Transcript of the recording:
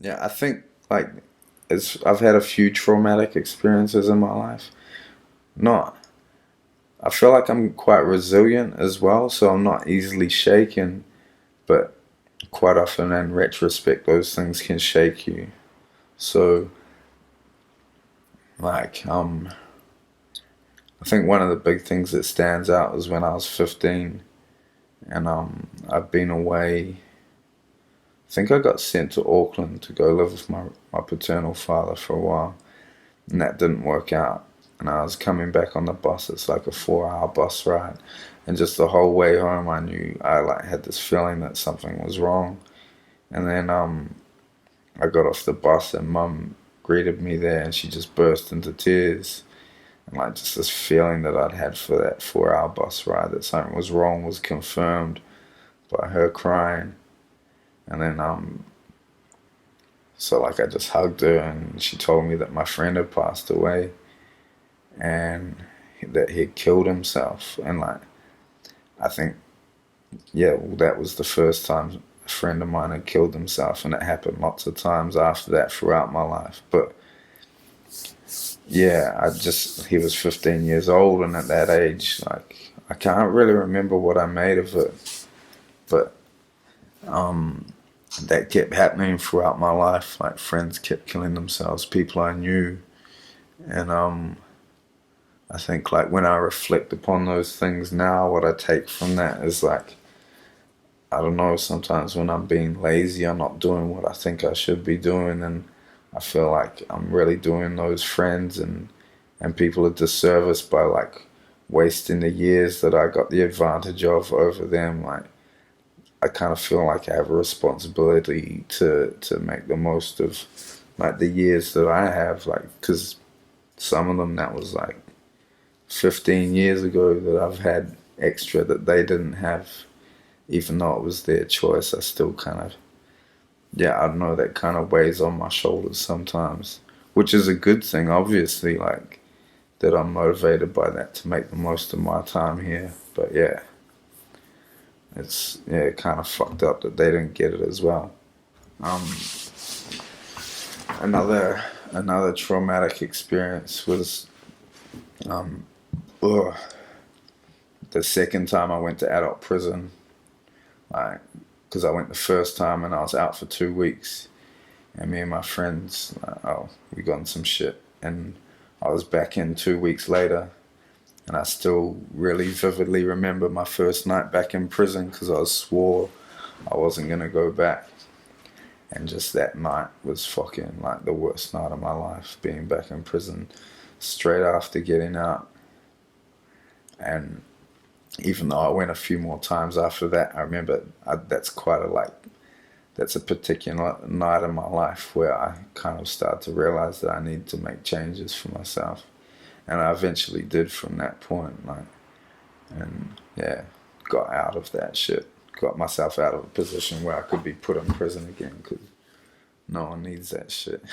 Yeah, I think like I've had a few traumatic experiences in my life. Not, I feel like I'm quite resilient as well, so I'm not easily shaken, but quite often in retrospect, those things can shake you. So, like, I think one of the big things that stands out was when I was 15 and I've been away. I think I got sent to Auckland to go live with my paternal father for a while, and that didn't work out. And I was coming back on the bus. It's like a 4 hour bus ride, and just the whole way home, I knew I like had this feeling that something was wrong. And then I got off the bus, and Mum greeted me there, and she just burst into tears. And like just this feeling that I'd had for that 4 hour bus ride that something was wrong was confirmed by her crying. And then so like I just hugged her, and she told me that my friend had passed away and that he had killed himself. And like I think, yeah, well, that was the first time a friend of mine had killed himself, and it happened lots of times after that throughout my life. But yeah, he was 15 years old, and at that age, like I can't really remember what I made of it, but that kept happening throughout my life. Like friends kept killing themselves, people I knew, and I think like when I reflect upon those things now, what I take from that is like, I don't know, sometimes when I'm being lazy, I'm not doing what I think I should be doing, and I feel like I'm really doing those friends and people a disservice by like wasting the years that I got the advantage of over them. Like I kind of feel like I have a responsibility to make the most of like the years that I have, like because some of them that was like 15 years ago that I've had extra that they didn't have, even though it was their choice. I still kind of, yeah, I don't know, that kind of weighs on my shoulders sometimes, which is a good thing, obviously, like that I'm motivated by that to make the most of my time here. But yeah, it's yeah, kind of fucked up that they didn't get it as well. Um, another traumatic experience was um, ugh, the second time I went to adult prison. Like, because I went the first time and I was out for 2 weeks, and me and my friends, oh, we got in some shit, and I was back in 2 weeks later, and I still really vividly remember my first night back in prison because I swore I wasn't gonna go back, and just that night was fucking like the worst night of my life, being back in prison straight after getting out. And even though I went a few more times after that, I remember that's quite a like that's a particular night in my life where I kind of start to realize that I need to make changes for myself, and I eventually did from that point. Like, and yeah, got out of that shit, got myself out of a position where I could be put in prison again because no one needs that shit.